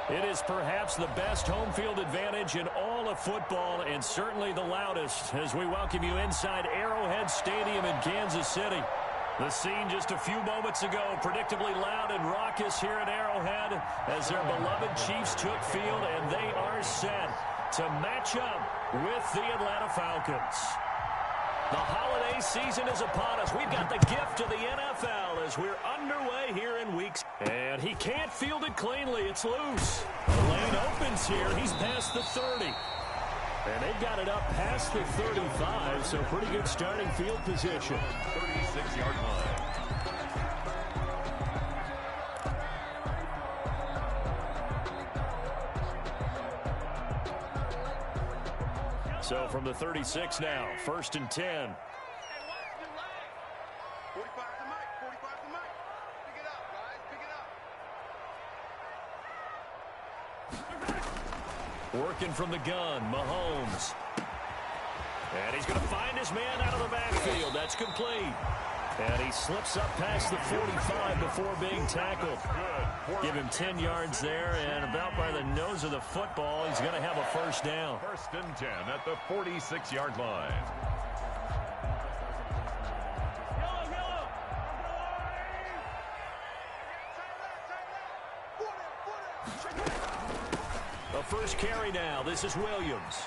It is perhaps the best home field advantage in all of football, and certainly the loudest, as we welcome you inside Arrowhead Stadium in Kansas City. The scene just a few moments ago, predictably loud and raucous here at Arrowhead as their beloved Chiefs took field, and they are set to match up with the Atlanta Falcons. The holiday season is upon us. We've got the gift of the NFL as we're underway here in weeks. And he can't field it cleanly. It's loose. The lane opens here. He's past the 30. And they've got it up past the 35, so pretty good starting field position. 36-yard line. So from the 36 now, 1st and 10. Working from the gun, Mahomes. And he's going to find his man out of the backfield. That's complete. And he slips up past the 45 before being tackled. Give him 10 yards there, and about by the nose of the football, he's going to have a first down. 1st and 10 at the 46-yard line. A first carry now. This is Williams.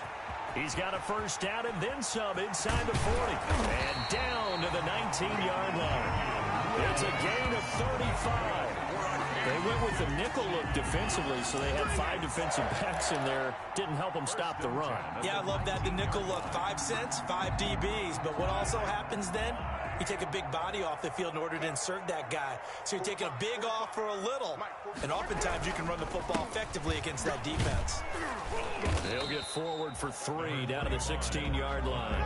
He's got a first down and then some inside the 40. And down to the 19-yard line. It's a gain of 35. They went with the nickel look defensively, so they had 5 defensive backs in there. Didn't help them stop the run. Yeah, I love that, the nickel look. 5 cents, 5 DBs. But what also happens then? You take a big body off the field in order to insert that guy. So you're taking a big off for a little. And oftentimes you can run the football effectively against that defense. They'll get forward for 3 down to the 16-yard line.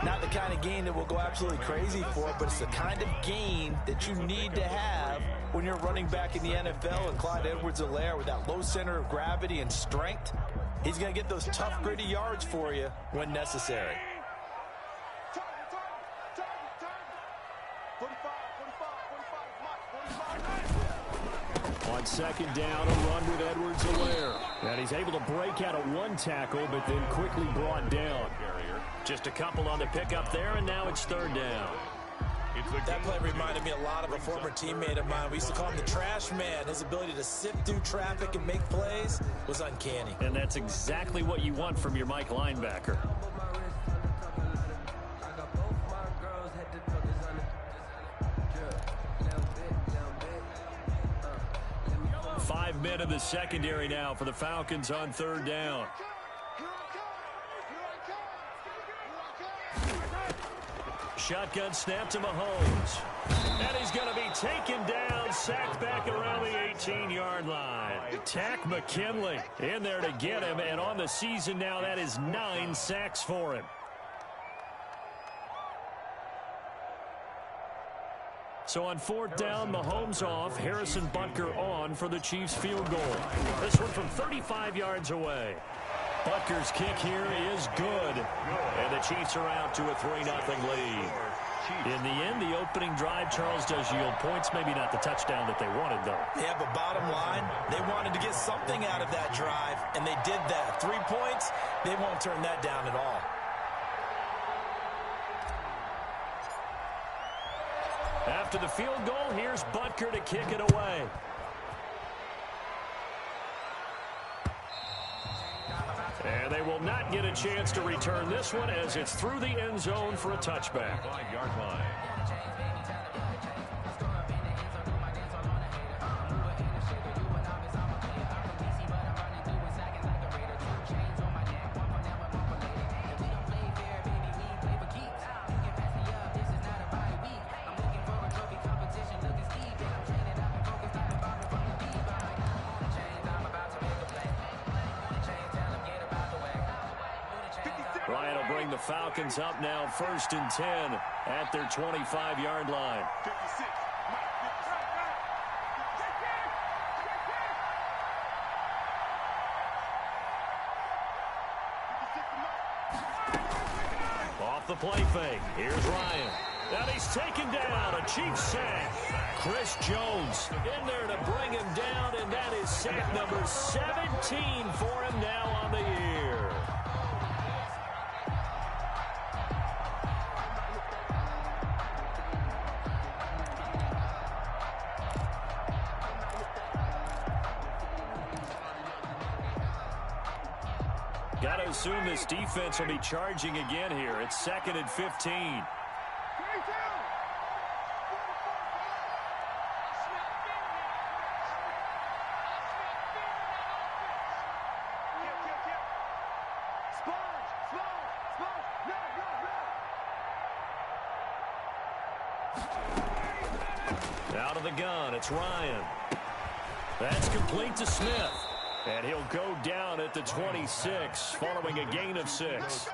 Not the kind of gain that we'll go absolutely crazy for, but it's the kind of gain that you need to have when you're running back in the NFL. And Clyde Edwards-Helaire, with that low center of gravity and strength, he's going to get those tough, gritty yards for you when necessary. On 2nd down, a run with Edwards-Helaire. And he's able to break out of 1 tackle, but then quickly brought down. Just a couple on the pickup there, and now it's 3rd down. That play reminded me a lot of a former teammate of mine. We used to call him the trash man. His ability to sift through traffic and make plays was uncanny. And that's exactly what you want from your Mike linebacker. 5 men in the secondary now for the Falcons on 3rd down. Shotgun snap to Mahomes. And he's going to be taken down, sacked back around the 18-yard line. Tack McKinley in there to get him, and on the season now, that is 9 sacks for him. So on 4th down, Mahomes off, Harrison Butker on for the Chiefs field goal. This one from 35 yards away. Butker's kick here is good. And the Chiefs are out to a 3-0 lead. In the end, the opening drive, Charles, does yield points. Maybe not the touchdown that they wanted, though. Yeah, but bottom line, they wanted to get something out of that drive, and they did that. 3 points, they won't turn that down at all. After the field goal, here's Butker to kick it away. And they will not get a chance to return this one as it's through the end zone for a touchback. 5-yard line. Ryan will bring the Falcons up now, 1st and 10 at their 25-yard line. Off the play fake. Here's Ryan. And he's taken down. A Chiefs sack. Chris Jones in there to bring him down, and that is sack number 17 for him now on the year. Got to assume this defense will be charging again here. It's 2nd and 15. Out of the gun, it's Ryan. That's complete to Smith. And he'll go down at the 26 following a gain of 6.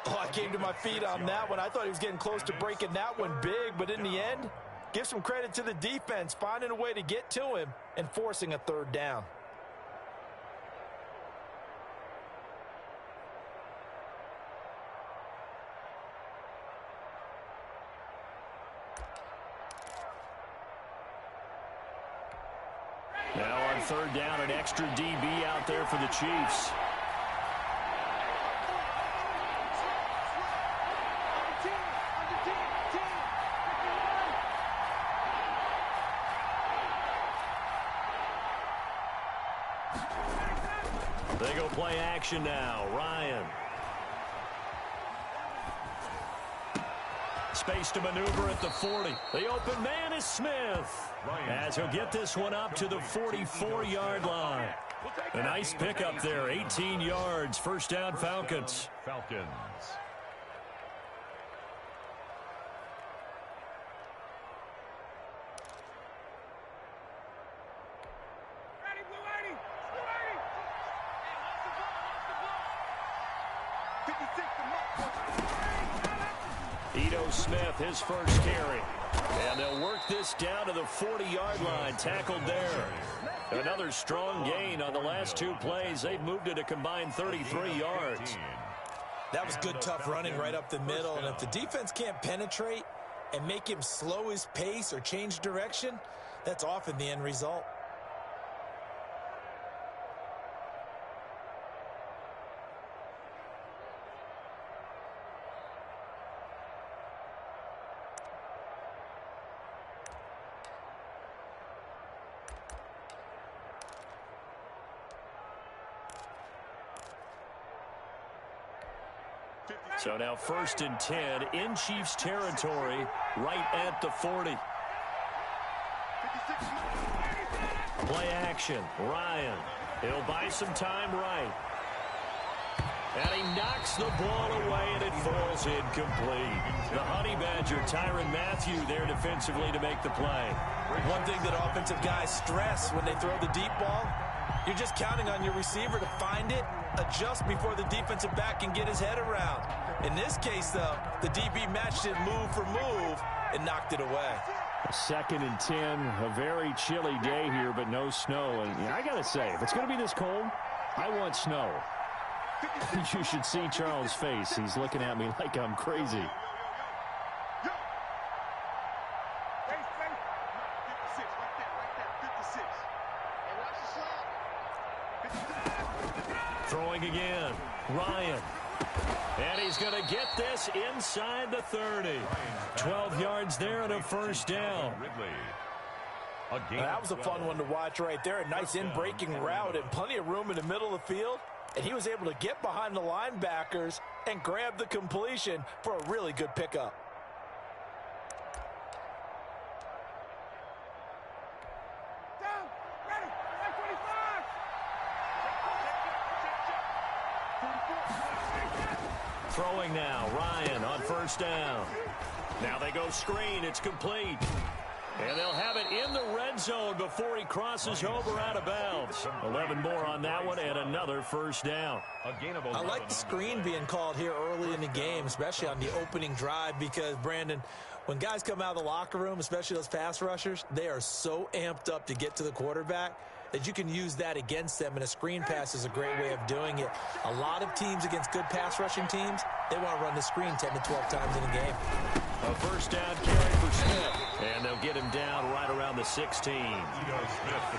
Oh, I came to my feet on that one. I thought he was getting close to breaking that one big, but in the end, give some credit to the defense, finding a way to get to him and forcing a 3rd down. Now on 3rd down, an extra DB out there for the Chiefs. They go play action now. Ryan. Space to maneuver at the 40. The open man is Smith. As he'll get this one up to the 44-yard line. A nice pickup there. 18 yards. 1st down, Falcons. Falcons. Smith, his first carry. And they'll work this down to the 40-yard line. Tackled there. Another strong gain on the last 2 plays. They've moved it a combined 33 yards. That was good, tough running right up the middle. And if the defense can't penetrate and make him slow his pace or change direction, that's often the end result. So now 1st and 10 in Chiefs territory, right at the 40. Play action. Ryan. He'll buy some time right. And he knocks the ball away, and it falls incomplete. The Honey Badger, Tyrann Mathieu, there defensively to make the play. One thing that offensive guys stress when they throw the deep ball, you're just counting on your receiver to find it, adjust before the defensive back can get his head around. In this case, though, the DB matched it move for move and knocked it away. 2nd and 10, a very chilly day here, but no snow. And I got to say, if it's going to be this cold, I want snow. You should see Charles' face. He's looking at me like I'm crazy. Throwing again. Ryan. And he's going to get this inside the 30. 12 yards there and a 1st down. That was a fun one to watch right there. A nice in-breaking route and plenty of room in the middle of the field. And he was able to get behind the linebackers and grab the completion for a really good pickup. Throwing now, Ryan on 1st down. Now they go screen, it's complete. And they'll have it in the red zone before he crosses over out of bounds. 11 more on that one and another 1st down. I like the screen being called here early in the game, especially on the opening drive, because, Brandon, When guys come out of the locker room, especially those pass rushers, they are so amped up to get to the quarterback that you can use that against them, and a screen pass is a great way of doing it. A lot of teams against good pass rushing teams, they want to run the screen 10 to 12 times in a game. A first down carry for Smith, and they'll get him down right around the 16.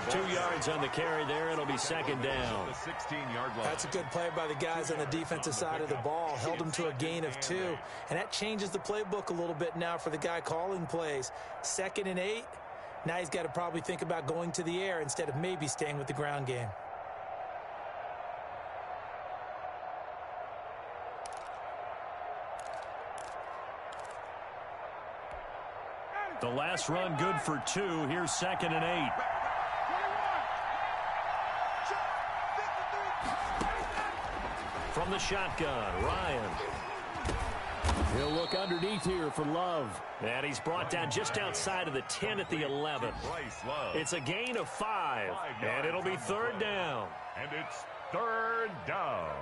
2 yards on the carry there. It'll be second down. The 16-yard line. That's a good play by the guys on the defensive side of the ball. Held him to a gain of 2, and that changes the playbook a little bit now for the guy calling plays. 2nd and 8. Now he's got to probably think about going to the air instead of maybe staying with the ground game. The last run good for 2. Here's 2nd and 8. From the shotgun, Ryan. He'll look underneath here for Love. And he's brought down just outside of the 10 at the 11. It's a gain of 5. And it'll be 3rd down. And it's 3rd down.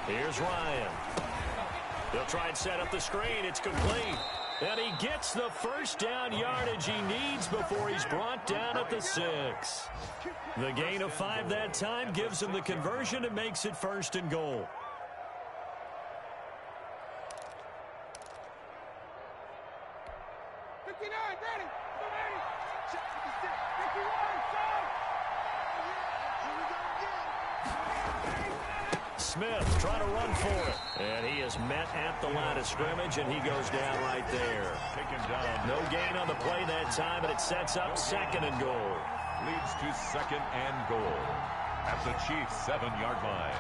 Here's Ryan. They'll try and set up the screen. It's complete. And he gets the first down yardage he needs before he's brought down at the 6. The gain of 5 that time gives him the conversion and makes it 1st and goal. Smith trying to run for it. And he is met at the line of scrimmage, and he goes down right there. No gain on the play that time, and it sets up 2nd and goal. Leads to 2nd and goal at the Chiefs' 7-yard line.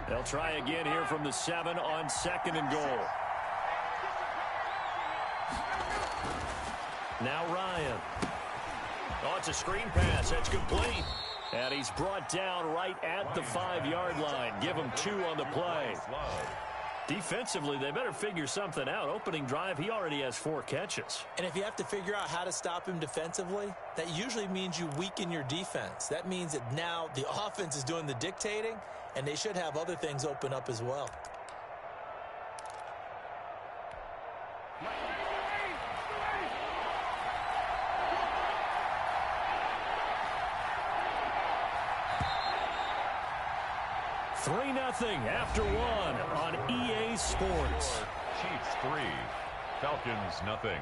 They'll try again here from the 7 on 2nd and goal. Now Ryan. Oh, it's a screen pass. That's complete. And he's brought down right at the 5-yard line. Give him 2 on the play. Defensively, they better figure something out. Opening drive, he already has 4 catches. And if you have to figure out how to stop him defensively, that usually means you weaken your defense. That means that now the offense is doing the dictating, and they should have other things open up as well. Nothing after 1 on EA Sports. Chiefs 3, Falcons nothing.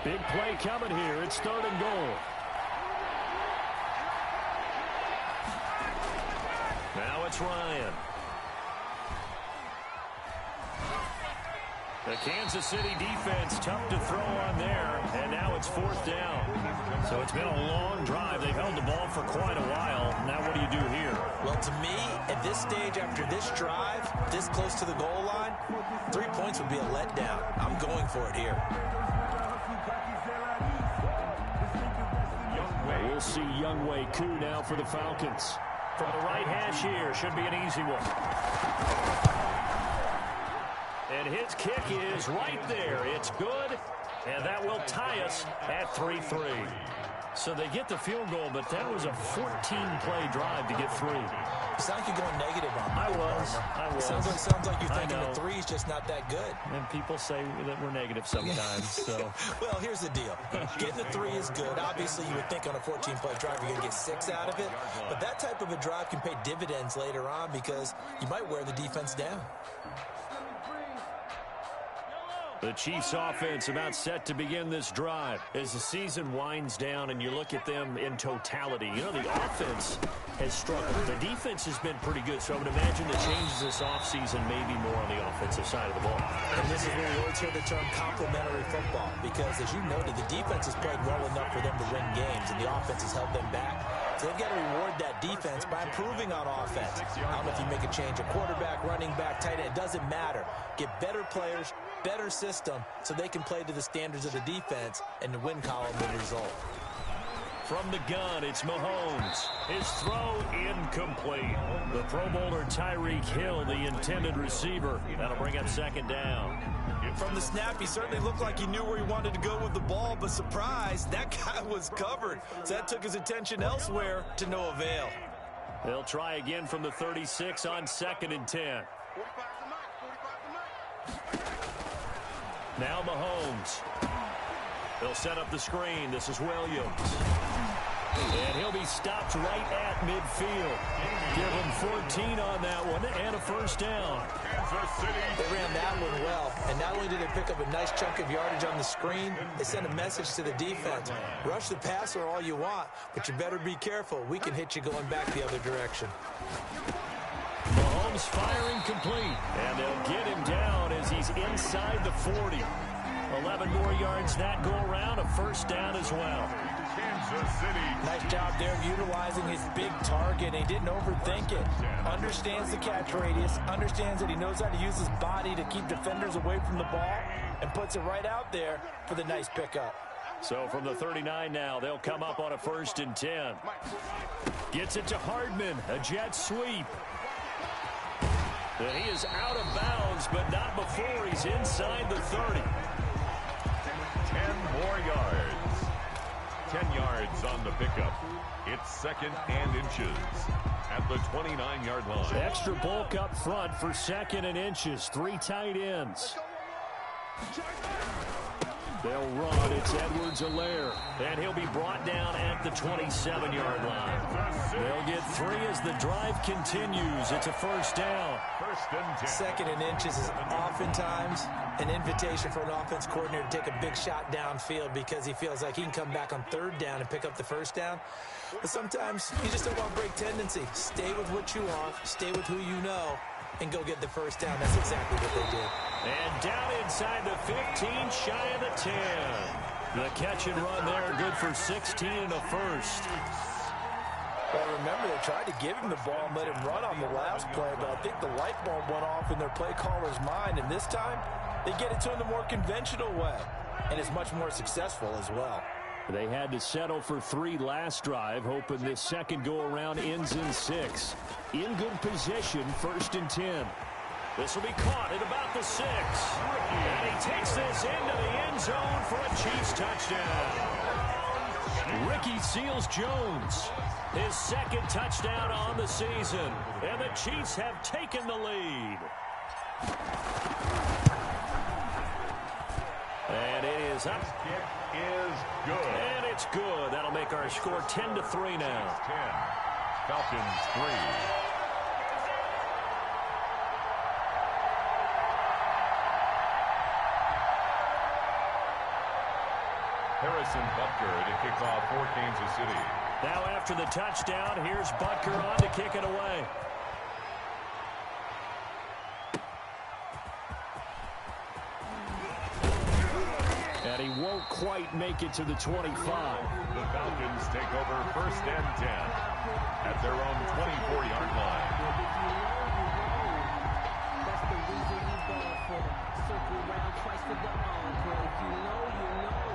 Big play coming here. It's 3rd and goal. Now it's Ryan. The Kansas City defense tough to throw on there, and now it's 4th down. So it's been a long drive. They've held the ball for quite a while. Now what do you do here? Well, to me, at this stage after this drive, this close to the goal line, 3 points would be a letdown. I'm going for it here. We'll see Younghoe Koo now for the Falcons. From the right hash here, should be an easy one. And his kick is right there. It's good, and that will tie us at 3-3. So they get the field goal, but that was a 14-play drive to get 3. You sound like you're going negative on me. I was. Sounds like you're thinking the 3 is just not that good. And people say that we're negative sometimes. So. Well, here's the deal. Getting the 3 is good. Obviously, you would think on a 14-play drive you're going to get 6 out of it. But that type of a drive can pay dividends later on because you might wear the defense down. The Chiefs offense about set to begin this drive. As the season winds down and you look at them in totality, you know, the offense has struggled. The defense has been pretty good, so I would imagine the changes this offseason may be more on the offensive side of the ball. And this is where we always hear the term complementary football, because as you noted, the defense has played well enough for them to win games, and the offense has held them back. So they've got to reward that defense by improving on offense. I don't know if you make a change, a quarterback, running back, tight end, it doesn't matter. Get better players, better system, so they can play to the standards of the defense, and the win column will result. From the gun, it's Mahomes. His throw incomplete. The Pro Bowler Tyreek Hill, the intended receiver. That'll bring up second down. From the snap, he certainly looked like he knew where he wanted to go with the ball, but surprise, that guy was covered. So that took his attention elsewhere to no avail. They'll try again from the 36 on 2nd and 10. Now Mahomes. They'll set up the screen. This is Williams. And he'll be stopped right at midfield. Give him 14 on that one and a first down. They ran that one well, and not only did they pick up a nice chunk of yardage on the screen, they sent a message to the defense. Rush the passer all you want, but you better be careful. We can hit you going back the other direction. Mahomes firing complete, and they'll get him down as he's inside the 40. 11 more yards that go around, a first down as well. Kansas City. Nice job there of utilizing his big target. He didn't overthink it. Understands the catch radius, understands that he knows how to use his body to keep defenders away from the ball, and puts it right out there for the nice pickup. So from the 39 now, they'll come up on a 1st and 10. Gets it to Hardman, a jet sweep. And he is out of bounds, but not before he's inside the 30. 10 more yards. 10 yards on the pickup. It's 2nd and inches at the 29-yard line. Extra bulk up front for 2nd and inches. 3 tight ends. They'll run. It's Edwards-Helaire. And he'll be brought down at the 27-yard line. They'll get 3 as the drive continues. It's a first down. 1st and 10. 2nd and inches is oftentimes an invitation for an offense coordinator to take a big shot downfield because he feels like he can come back on 3rd down and pick up the first down. But sometimes you just don't want break tendency. Stay with what you want, stay with who you know, and go get the first down. That's exactly what they did. And down inside the 15, shy of the 10. The catch and run there, good for 16 and a first. Well, remember, they tried to give him the ball and let him run on the last play, but I think the light bulb went off in their play caller's mind, and this time they get it to him the more conventional way, and it's much more successful as well. They had to settle for 3 last drive, hoping this second go-around ends in 6. In good position, 1st and 10. This will be caught at about the 6. And he takes this into the end zone for a Chiefs touchdown. Ricky Seals-Jones, his 2nd touchdown on the season. And the Chiefs have taken the lead. And it is up. It is good. And it's good. That'll make our score 10-3 now. 10. Falcons 3. Harrison Butker to kick off for Kansas City. Now after the touchdown, here's Butker on to kick it away. And he won't quite make it to the 25. The Falcons take over 1st and 10 at their own 24-yard line. That's the reason we ball for them. Circle around twice for the encore. If you know, you know.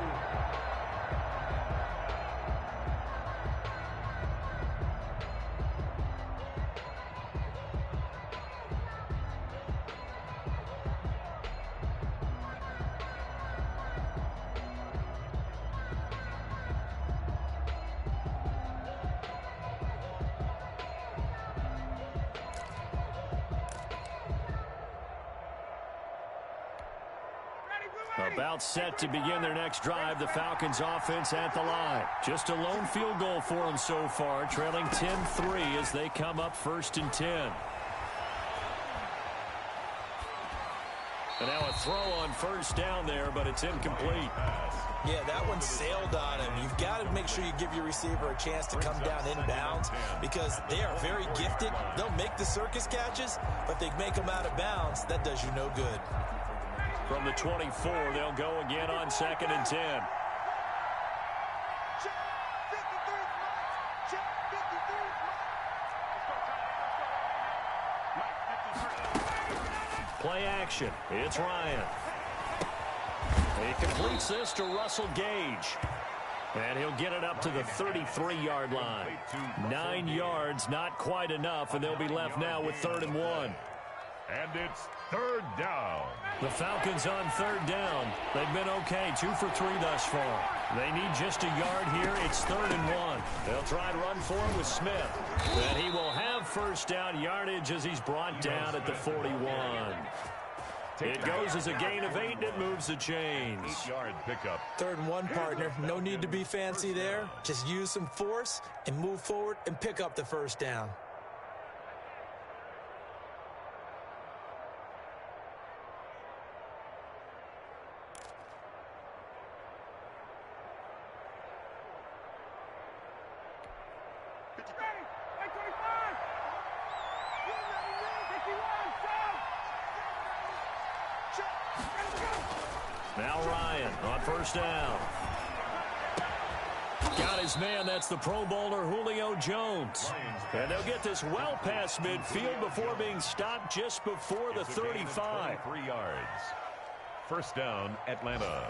About set to begin their next drive, the Falcons offense at the line. Just a lone field goal for them so far, trailing 10-3 as they come up 1st and 10. And now a throw on first down there, but it's incomplete. Yeah, that one sailed on him. You've got to make sure you give your receiver a chance to come down inbounds because they are very gifted. They'll make the circus catches, but they make them out of bounds. That does you no good. From the 24, they'll go again on 2nd and 10. Play action. It's Ryan. He completes this to Russell Gage. And he'll get it up to the 33-yard line. 9 yards, not quite enough, and they'll be left now with 3rd and 1. And it's 3rd down. The Falcons on 3rd down. They've been okay, 2 for 3 thus far. They need just a yard here. It's 3rd and 1. They'll try and run for it with Smith. And he will have first down yardage as he's brought down at the 41. It goes as a gain of 8, and it moves the chains. 8-yard pickup. 3rd and 1, partner. No need to be fancy there. Just use some force and move forward and pick up the first down. Now Ryan on first down. Got his man. That's the Pro Bowler Julio Jones. And they'll get this well past midfield before being stopped just before the 35. 3 yards. First down, Atlanta.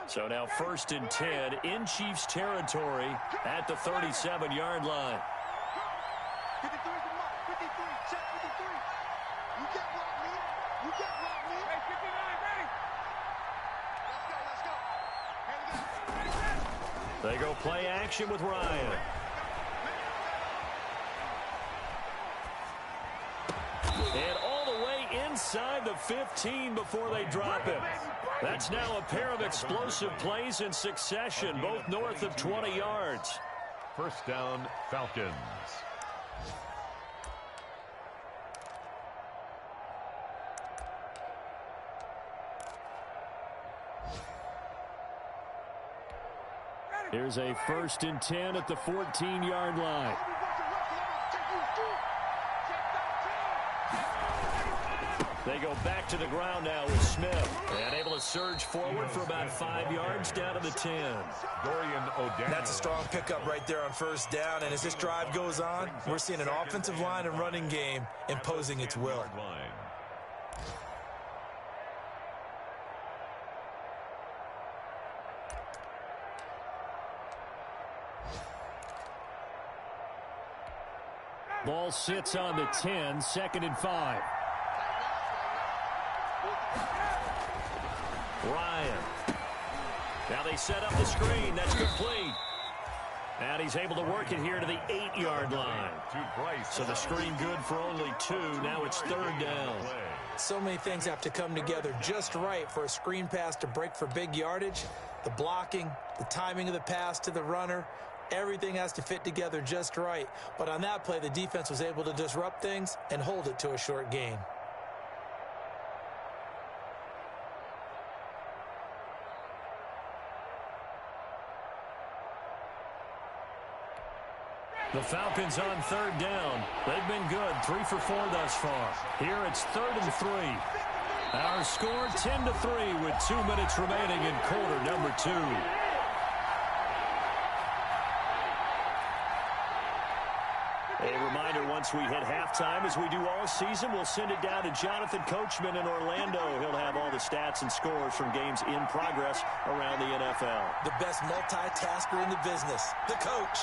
So now 1st and 10 in Chiefs territory at the 37-yard line. 53 is the mark. 53. Check 53. You get blocked, me. You get blocked, me. Hey, 59, ready. Let's go. They go play action with Ryan. And all the way inside the 15 before they drop him. That's now a pair of explosive plays in succession, both north of 20 yards. First down, Falcons. Here's a 1st and 10 at the 14-yard line. They go back to the ground now with Smith. And able to surge forward for about 5 yards down to the 10. Dorian O'Daniel. That's a strong pickup right there on first down. And as this drive goes on, we're seeing an offensive line and running game imposing its will. Ball sits on the 10, 2nd and 5. Ryan. Now they set up the screen. That's complete. And he's able to work it here to the 8-yard line. So the screen good for only 2. Now it's 3rd down. So many things have to come together just right for a screen pass to break for big yardage. The blocking, the timing of the pass to the runner, everything has to fit together just right. But on that play, the defense was able to disrupt things and hold it to a short gain. The Falcons on 3rd down. They've been good, 3 for 4 thus far. Here it's 3rd and 3. Our score 10-3 with 2 minutes remaining in quarter number 2. A reminder, once we hit halftime, as we do all season, we'll send it down to Jonathan Coachman in Orlando. He'll have all the stats and scores from games in progress around the NFL. The best multitasker in the business, the coach.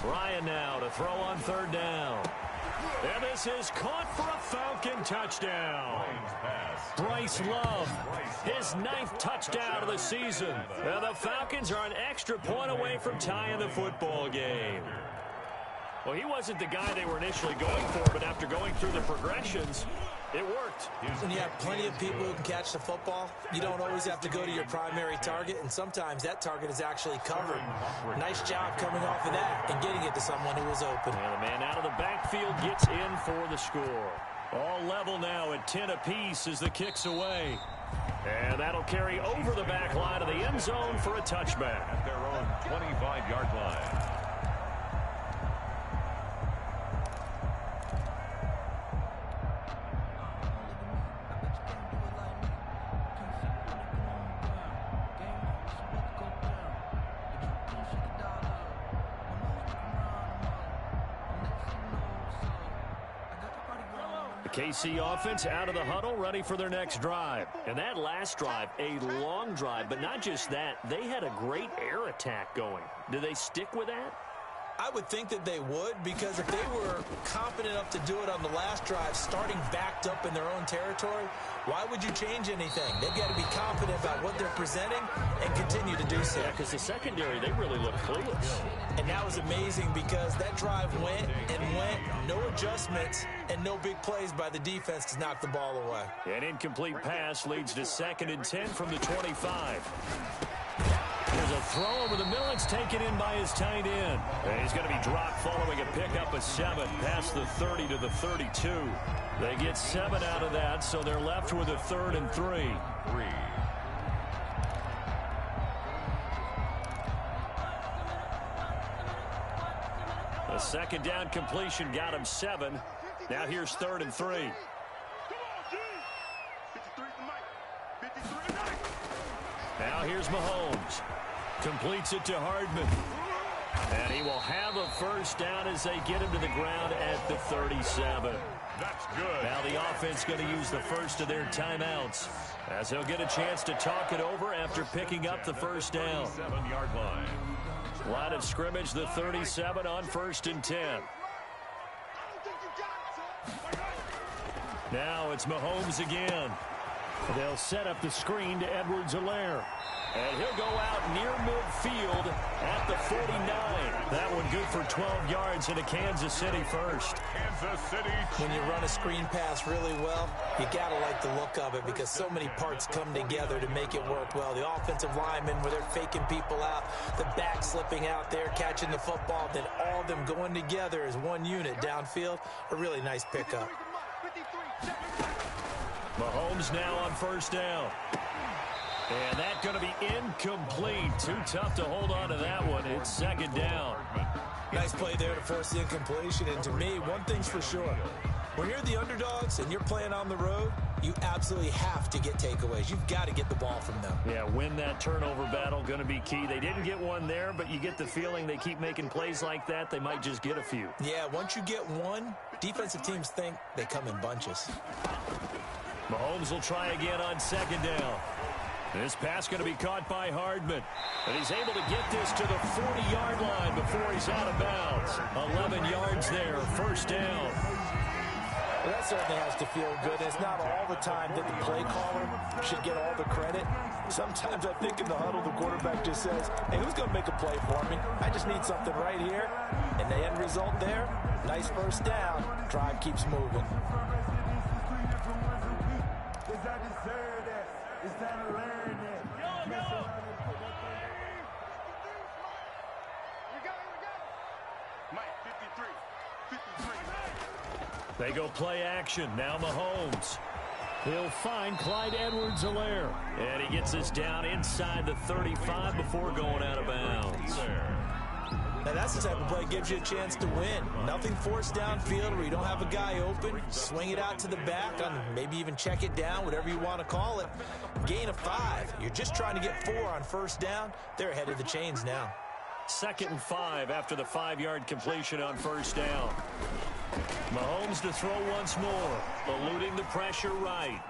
Ryan now to throw on 3rd down. And this is caught for a Falcon touchdown. Bryce Love, his 9th touchdown of the season. And the Falcons are an extra point away from tying the football game. Well, he wasn't the guy they were initially going for, but after going through the progressions, it worked. When you have plenty of people who can catch the football, you don't always have to go to your primary target, and sometimes that target is actually covered. Nice job coming off of that and getting it to someone who was open. And the man out of the backfield gets in for the score. All level now at 10 apiece as the kick's away. And that'll carry over the back line of the end zone for a touchback. At their own 25-yard line. KC offense out of the huddle, ready for their next drive. And that last drive, a long drive, but not just that. They had a great air attack going. Do they stick with that? I would think that they would, because if they were confident enough to do it on the last drive, starting backed up in their own territory, why would you change anything? They've got to be confident about what they're presenting and continue to do so. Yeah, because the secondary, they really look clueless. And that was amazing because that drive went and went, no adjustments, and no big plays by the defense to knock the ball away. An incomplete pass leads to 2nd and 10 from the 25. There's a throw over the middle. It's taken in by his tight end. And he's going to be dropped following a pickup of 7 past the 30 to the 32. They get 7 out of that, so they're left with a 3rd and 3. A second down completion got him 7. Now here's 3rd and 3. Now here's Mahomes. Completes it to Hardman. And he will have a first down as they get him to the ground at the 37. That's good. Now the offense going to use the first of their timeouts as they'll get a chance to talk it over after picking up the first down. 7-yard line. Line of scrimmage, the 37 on 1st and 10. Now it's Mahomes again. They'll set up the screen to Edwards-Helaire. And he'll go out near midfield at the 49. That one good for 12 yards and a Kansas City first. Kansas City. When you run a screen pass really well, you got to like the look of it because so many parts come together to make it work well. The offensive linemen, where they're faking people out, the back slipping out there, catching the football, then all of them going together as one unit downfield. A really nice pickup. Mahomes now on first down. And that's going to be incomplete. Too tough to hold on to that one. It's 2nd down. Nice play there to force the incompletion. And to me, one thing's for sure. When you're the underdogs and you're playing on the road, you absolutely have to get takeaways. You've got to get the ball from them. Yeah, win that turnover battle, going to be key. They didn't get one there, but you get the feeling they keep making plays like that, they might just get a few. Yeah, once you get one, defensive teams think they come in bunches. Mahomes will try again on 2nd down. This pass going to be caught by Hardman. And he's able to get this to the 40-yard line before he's out of bounds. 11 yards there, first down. Well, that certainly has to feel good. It's not all the time that the play caller should get all the credit. Sometimes I think in the huddle, the quarterback just says, hey, who's going to make a play for me? I just need something right here. And the end result there, nice first down. Drive keeps moving. They go play action. Now Mahomes. He'll find Clyde Edwards-Helaire. And he gets us down inside the 35 before going out of bounds. Now that's the type of play that gives you a chance to win. Nothing forced downfield where you don't have a guy open. Swing it out to the back, maybe even check it down, whatever you want to call it. Gain of 5. You're just trying to get 4 on first down. They're ahead of the chains now. 2nd and 5 after the 5-yard completion on first down. Mahomes to throw once more, eluding the pressure right.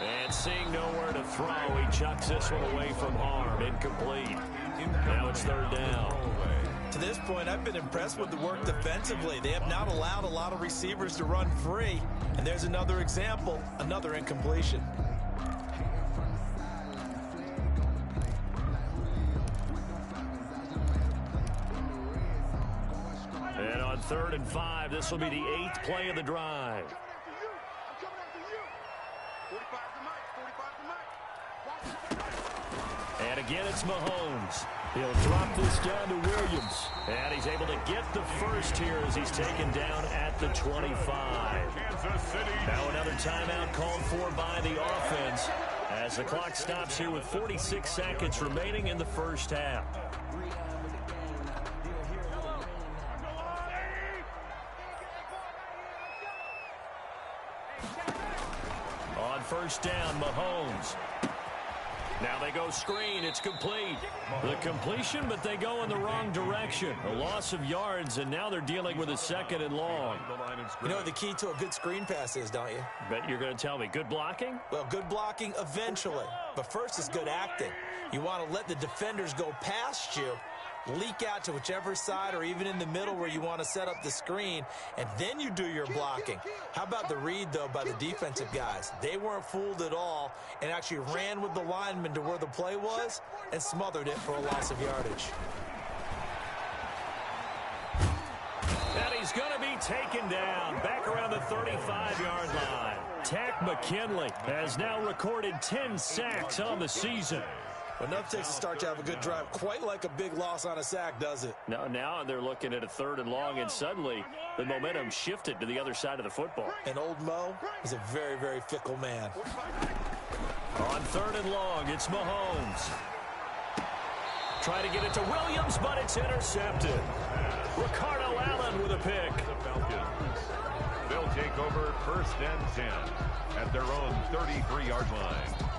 And seeing nowhere to throw, he chucks this one away from harm. Incomplete. Now it's 3rd down. To this point, I've been impressed with the work defensively. They have not allowed a lot of receivers to run free. And there's another example, another incompletion. 3rd and 5. This will be the 8th play of the drive. I'm coming after you. 45 to Mike. 45 to Mike. And again, it's Mahomes. He'll drop this down to Williams. And he's able to get the first here as he's taken down at the 25. Now another timeout called for by the offense as the clock stops here with 46 seconds remaining in the first half. On first down, Mahomes. Now they go screen. It's complete. The completion, but they go in the wrong direction. A loss of yards, and now they're dealing with a 2nd and long. You know what the key to a good screen pass is, don't you? Bet you're going to tell me. Good blocking? Well, good blocking eventually. But first is good acting. You want to let the defenders go past you, leak out to whichever side or even in the middle where you want to set up the screen, and then you do your blocking. How about the read, though, by the defensive guys? They weren't fooled at all and actually ran with the lineman to where the play was and smothered it for a loss of yardage. And he's going to be taken down back around the 35-yard line. Tack McKinley has now recorded 10 sacks on the season. Well, enough takes to start to have a good drive, quite like a big loss on a sack, does it? Now they're looking at a 3rd and long, and suddenly the momentum shifted to the other side of the football. And old Mo is a very, very fickle man. On 3rd and long, it's Mahomes. Try to get it to Williams, but it's intercepted. Ricardo Allen with a pick. The Falcons. They'll take over 1st and 10 at their own 33-yard line.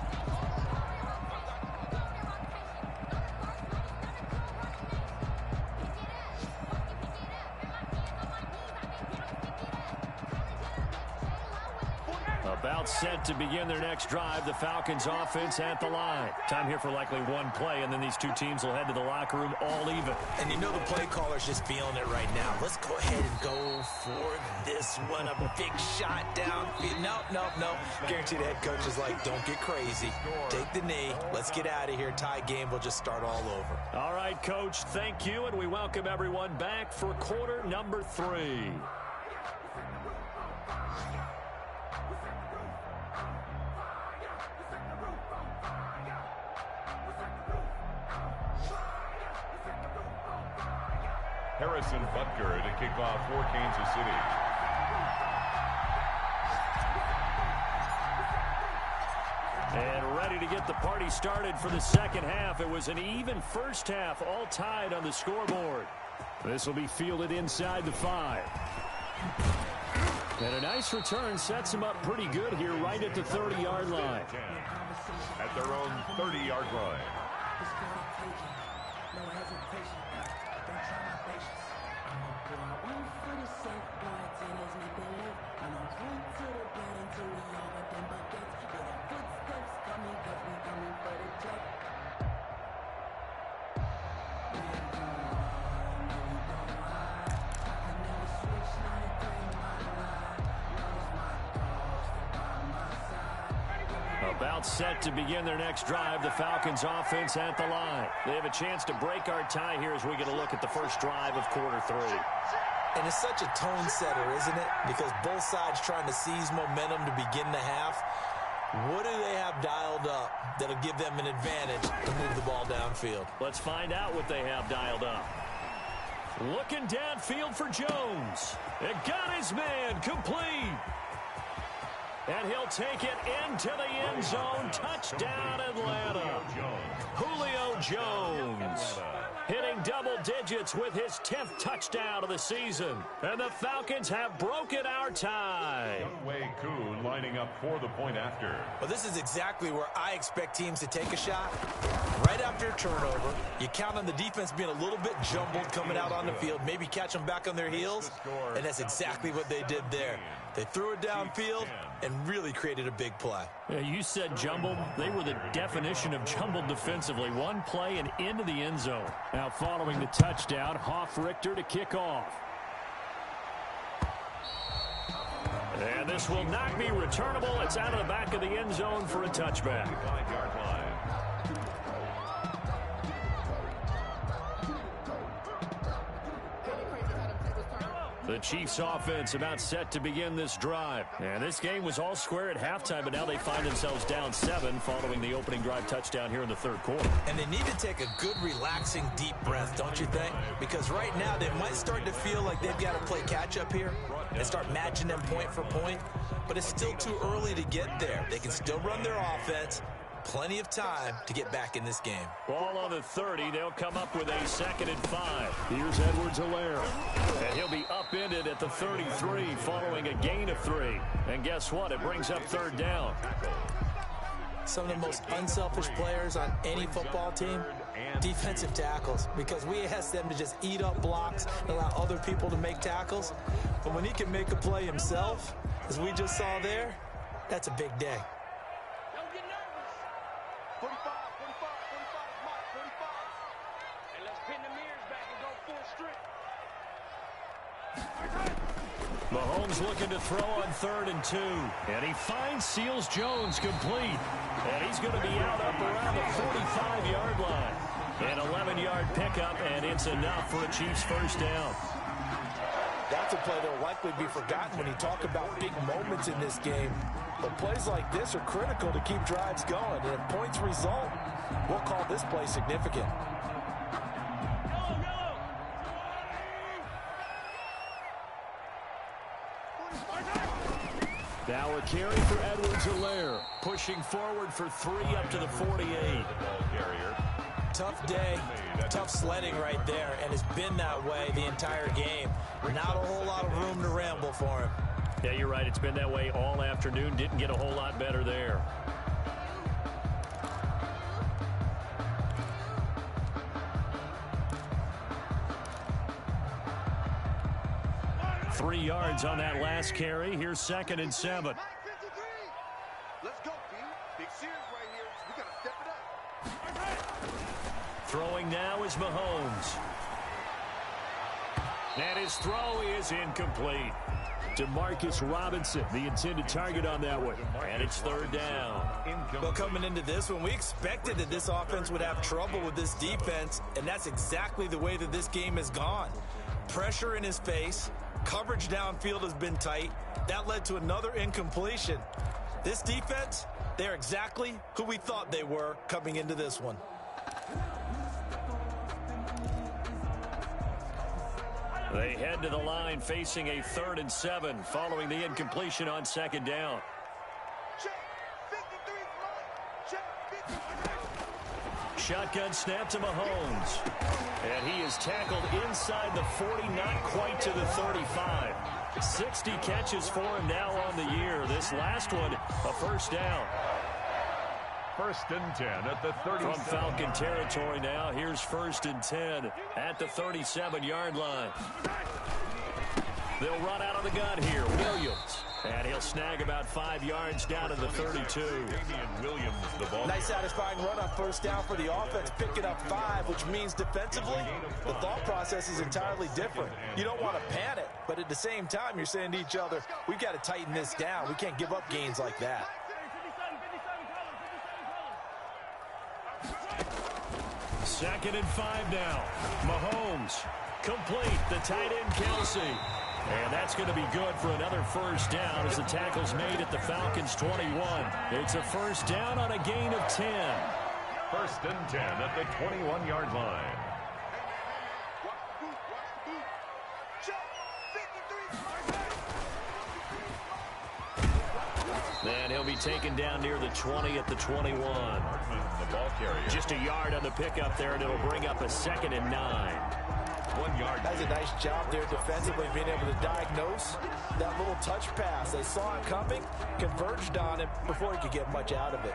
About set to begin their next drive. The Falcons offense at the line. Time here for likely one play, and then these two teams will head to the locker room all even. And you know the play caller's just feeling it right now. Let's go ahead and go for this one. A big shot downfield. No. Guarantee the head coach is like, don't get crazy. Take the knee. Let's get out of here. Tie game will just start all over. All right, Coach, thank you, and we welcome everyone back for quarter number 3. Harrison Butker to kick off for Kansas City. And ready to get the party started for the second half. It was an even first half, all tied on the scoreboard. This will be fielded inside the 5. And a nice return sets them up pretty good here right at the 30-yard line. At their own 30-yard line. About set to begin their next drive. The Falcons offense at the line. They have a chance to break our tie here as we get a look at the first drive of quarter 3. And it's such a tone setter, isn't it? Because both sides trying to seize momentum to begin the half. What do they have dialed up that'll give them an advantage to move the ball downfield? Let's find out what they have dialed up. Looking downfield for Jones. It got his man complete. And he'll take it into the end zone. Touchdown, Atlanta. Julio Jones hitting double digits with his 10th touchdown of the season. And the Falcons have broken our tie. Wei Koo lining up for the point after. Well, this is exactly where I expect teams to take a shot. Right after a turnover, you count on the defense being a little bit jumbled coming out on the field, maybe catch them back on their heels, and that's exactly what they did there. They threw it downfield and really created a big play. Yeah, you said jumbled. They were the definition of jumbled defensively. One play and into the end zone. Now following the touchdown, Hoff-Richter to kick off. And this will not be returnable. It's out of the back of the end zone for a touchback. 5-yard line. The Chiefs offense about set to begin this drive. And this game was all square at halftime, but now they find themselves down 7 following the opening drive touchdown here in the third quarter. And they need to take a good, relaxing, deep breath, don't you think? Because right now they might start to feel like they've got to play catch-up here and start matching them point for point. But it's still too early to get there. They can still run their offense. Plenty of time to get back in this game. Ball on the 30. They'll come up with a 2nd and 5. Here's Edwards-Helaire. And he'll be upended at the 33 following a gain of 3. And guess what? It brings up 3rd down. Some of the most unselfish players on any football team, defensive tackles, because we ask them to just eat up blocks and allow other people to make tackles. But when he can make a play himself, as we just saw there, that's a big day. 45, 45, 45, Mike, 45. And let's pin the mirrors back and go full strip. Mahomes looking to throw on 3rd and 2. And he finds Seals Jones complete. And he's going to be out up around the 45-yard line. An 11-yard pickup, and it's enough for a Chiefs first down. That's a play that will likely be forgotten when you talk about big moments in this game. But plays like this are critical to keep drives going. And if points result, we'll call this play significant. Now a carry for Edwards-Helaire. Pushing forward for 3 up to the 48. Tough day, tough sledding right there, and it's been that way the entire game. Not a whole lot of room to ramble for him. Yeah, you're right. It's been that way all afternoon. Didn't get a whole lot better there. Three yards on that last carry. Here's 2nd and 7. Let's go, B. Big series right here. We got to step it up. Throwing now is Mahomes. And his throw is incomplete. Demarcus Robinson, the intended target on that one. And it's 3rd down. Well, coming into this one, we expected that this offense would have trouble with this defense, and that's exactly the way that this game has gone. Pressure in his face. Coverage downfield has been tight. That led to another incompletion. This defense, they're exactly who we thought they were coming into this one. They head to the line facing a 3rd and 7 following the incompletion on 2nd down. Shotgun snap to Mahomes. And he is tackled inside the 40, not quite to the 35. 60 catches for him now on the year. This last one, a first down. 1st and 10 at the 37. From Falcon territory now, here's 1st and 10 at the 37-yard line. They'll run out of the gun here. Williams. And he'll snag about 5 yards down to the 32. Williams, the ball. Nice satisfying run on first down for the offense, picking up 5, which means defensively, the thought process is entirely different. You don't want to panic, but at the same time, you're saying to each other, we've got to tighten this down. We can't give up gains like that. 2nd and 5 now. Mahomes complete. The tight end, Kelsey. And that's going to be good for another first down as the tackle's made at the Falcons' 21. It's a first down on a gain of 10. 1st and 10 at the 21-yard line. And he'll be taken down near the 20 at the 21. The ball carrier. Just a yard on the pickup there, and it'll bring up a 2nd and 9. 1 yard. That's a nice job there defensively, being able to diagnose that little touch pass. They saw it coming, converged on it before he could get much out of it.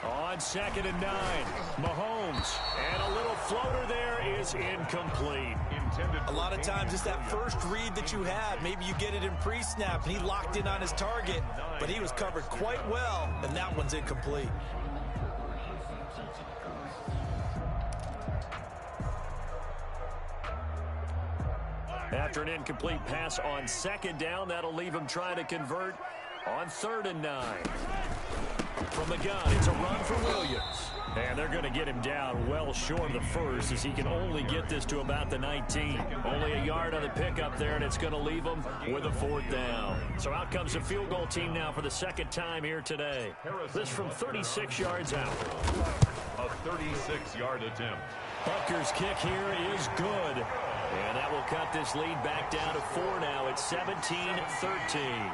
On 2nd and 9, Mahomes. And a little floater there is incomplete. A lot of times it's that first read that you have. Maybe you get it in pre-snap, and he locked in on his target, but he was covered quite well, and that one's incomplete. After an incomplete pass on 2nd down, that'll leave him trying to convert on 3rd and 9. From the gun, it's a run for Williams. And they're going to get him down well short of the first, as he can only get this to about the 19. Only a yard on the pickup there, and it's going to leave him with a 4th down. So out comes a field goal team now for the 2nd time here today. This from 36 yards out. A 36-yard attempt. Butker's kick here is good. And that will cut this lead back down to 4 now. It's 17-13.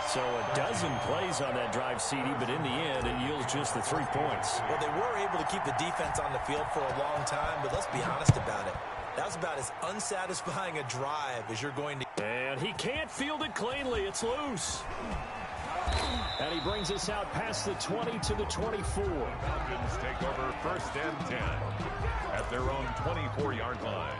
So a dozen plays on that drive, CD, but in the end, it yields just the 3 points. Well, they were able to keep the defense on the field for a long time, but let's be honest about it. That was about as unsatisfying a drive as you're going to. And he can't field it cleanly. It's loose. And he brings us out past the 20 to the 24. Falcons take over 1st and 10 at their own 24-yard line.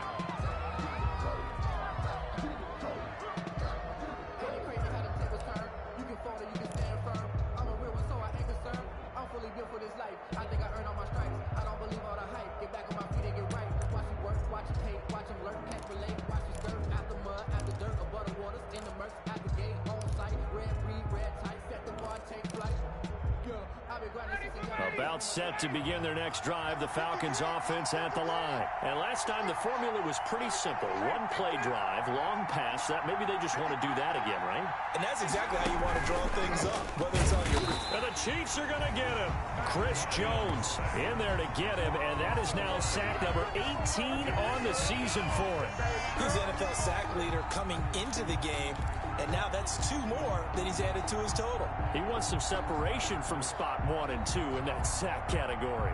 About set to begin their next drive, the Falcons offense at the line. And last time the formula was pretty simple. 1-play drive, long pass. That maybe they just want to do that again, right? And that's exactly how you want to draw things up, whether it's on your... And the Chiefs are going to get him. Chris Jones in there to get him, and that is now sack number 18 on the season for him. He's NFL sack leader coming into the game, and now that's 2 more that he's added to his total. He wants some separation from spot 1 and 2 in that sack category.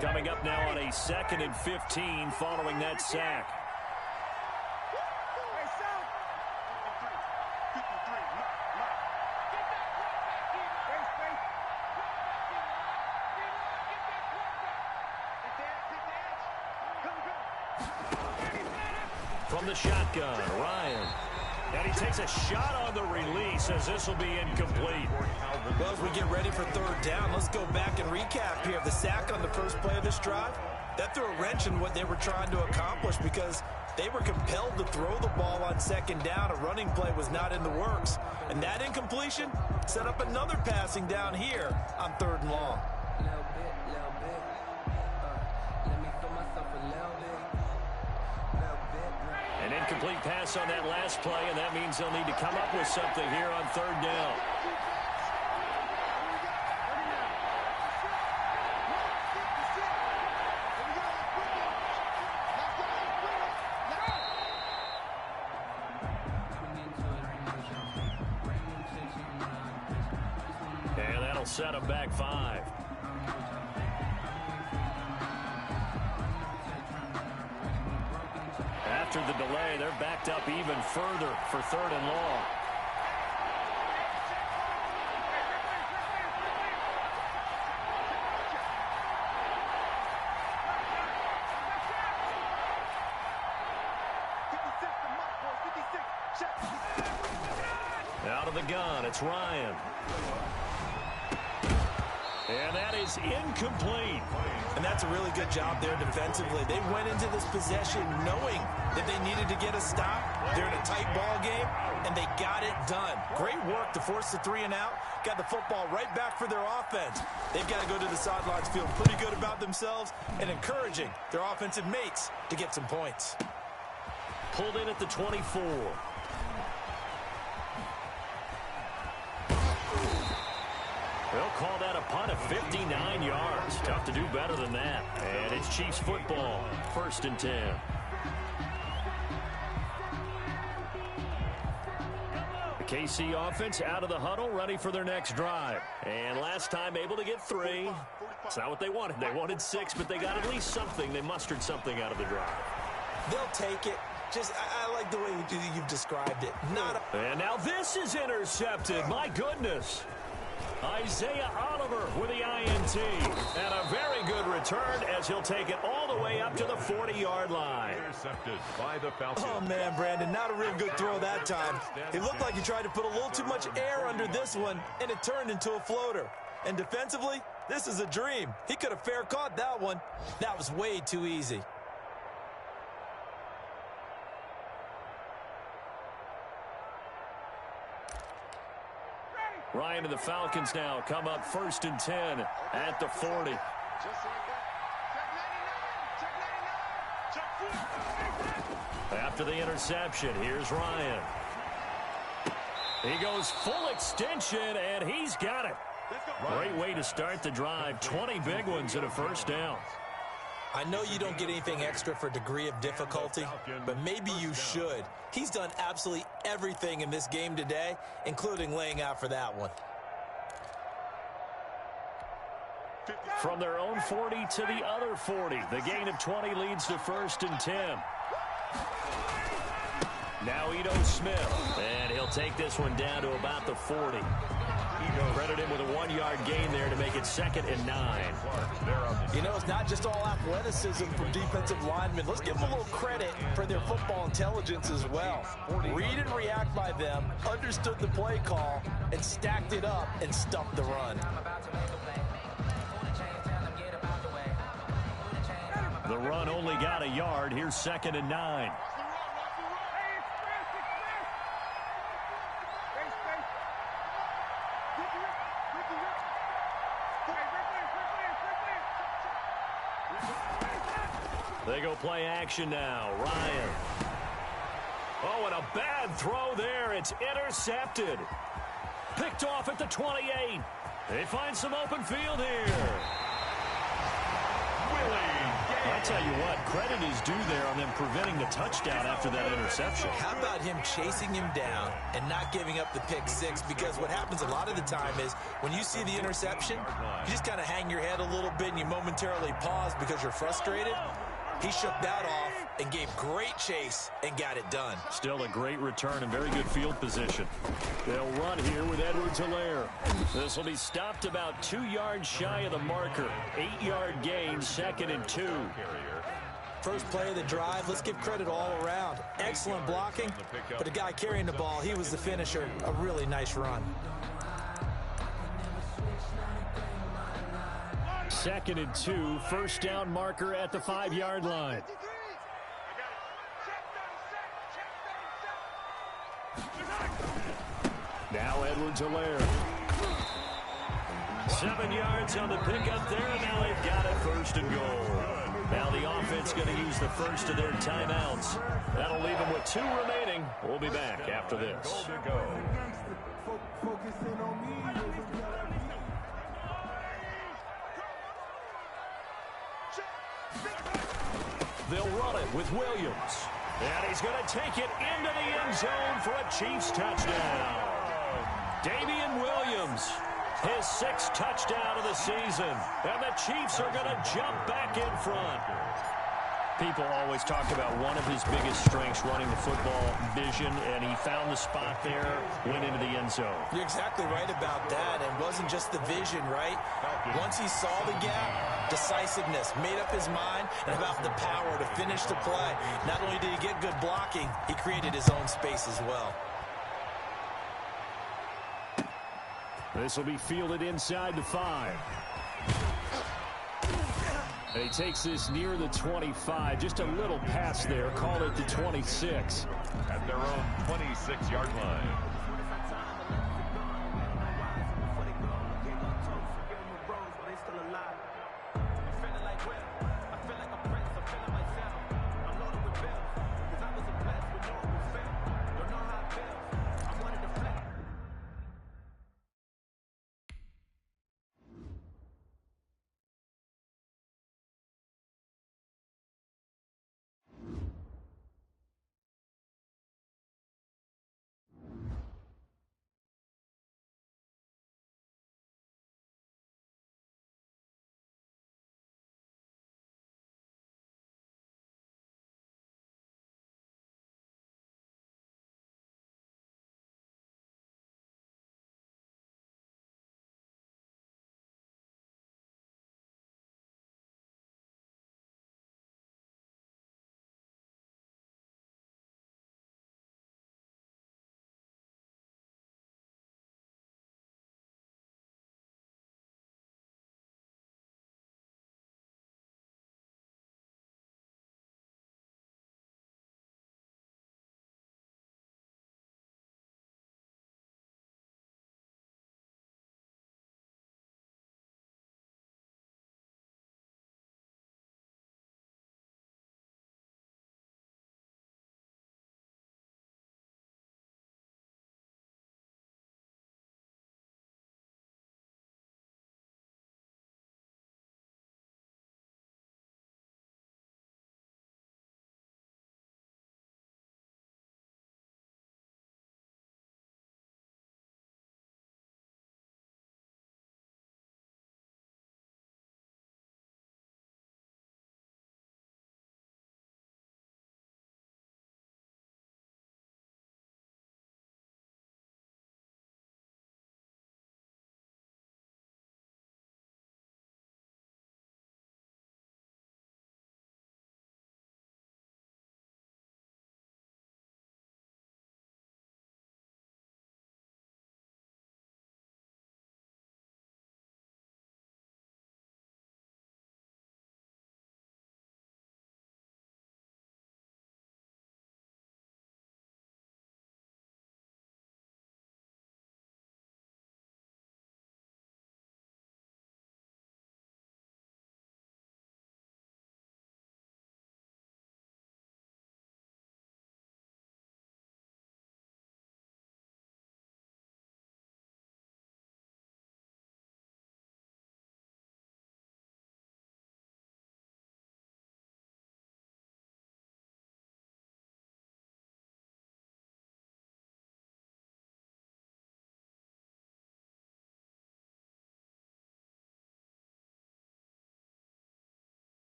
Coming up now on a 2nd and 15 following that sack. From the shotgun, Ryan. And he takes a shot on the release as this will be incomplete. Well, as we get ready for 3rd down, let's go back and recap here. The sack on the first play of this drive, that threw a wrench in what they were trying to accomplish because they were compelled to throw the ball on 2nd down. A running play was not in the works. And that incompletion set up another passing down here on 3rd and long. An incomplete pass on that last play, and that means they'll need to come up with something here on 3rd down. And that'll set them back 5. After the delay, they're backed up even further for 3rd and long. Out of the gun, it's Ryan. And that is incomplete. And that's a really good job there defensively. They went into this possession knowing that they needed to get a stop. They're in a tight ball game, and they got it done. Great work to force the 3 and out. Got the football right back for their offense. They've got to go to the sidelines feeling pretty good about themselves and encouraging their offensive mates to get some points. Pulled in at the 24. They'll call that a punt of 59 yards. Tough to do better than that. And it's Chiefs football, 1st and 10. The KC offense out of the huddle, ready for their next drive. And last time able to get 3. It's not what they wanted. They wanted 6, but they got at least something. They mustered something out of the drive. They'll take it. Just, I like the way you've described it. And now this is intercepted. My goodness. Isaiah Oliver with the INT. And a very good return as he'll take it all the way up to the 40-yard line. Intercepted by the Falcons. Oh, man, Brandon, not a real good throw that time. It looked like he tried to put a little too much air under this one, and it turned into a floater. And defensively, this is a dream. He could have fair caught that one. That was way too easy. Ryan and the Falcons now come up 1st and 10 at the 40. Just like that. Check 99. Check 99. After the interception, here's Ryan. He goes full extension, and he's got it. Great way to start the drive. 20 big ones and a first down. I know you don't get anything extra for degree of difficulty, but maybe you should. He's done absolutely everything in this game today, including laying out for that one. From their own 40 to the other 40. The gain of 20 leads to 1st and 10. Now Ito Smith, and he'll take this one down to about the 40. Credit him with a 1-yard gain there to make it 2nd and 9. You know, it's not just all athleticism from defensive linemen. Let's give them a little credit for their football intelligence as well. Read and react by them, understood the play call, and stacked it up and stuffed the run. The run only got a yard. Here's 2nd and 9. They go play action now. Ryan. Oh, and a bad throw there. It's intercepted. Picked off at the 28. They find some open field here. I tell you what, credit is due there on them preventing the touchdown after that interception. How about him chasing him down and not giving up the pick six? Because what happens a lot of the time is when you see the interception, you just kind of hang your head a little bit and you momentarily pause because you're frustrated. He shook that off and gave great chase and got it done. Still a great return and very good field position. They'll run here with Edwards-Helaire. This will be stopped about 2 yards shy of the marker. 8-yard gain, 2nd and 2. First play of the drive, let's give credit all around. Excellent blocking, but the guy carrying the ball, he was the finisher. A really nice run. 2nd and 2, first down marker at the 5-yard line. Now Edwards-Helaire. 7 yards on the pickup there. Now they've got it 1st and goal. Now the offense going to use the first of their timeouts. That'll leave them with 2 remaining. We'll be back after this. They'll run it with Williams. And he's going to take it into the end zone for a Chiefs touchdown. Damian Williams, his 6th touchdown of the season. And the Chiefs are going to jump back in front. People always talk about one of his biggest strengths running the football, vision, and he found the spot there, went into the end zone. You're exactly right about that. It wasn't just the vision, right? Once he saw the gap, decisiveness, made up his mind, and about the power to finish the play. Not only did he get good blocking, he created his own space as well. This will be fielded inside the 5. And he takes this near the 25. Just a little pass there. Call it the 26. At their own 26-yard line.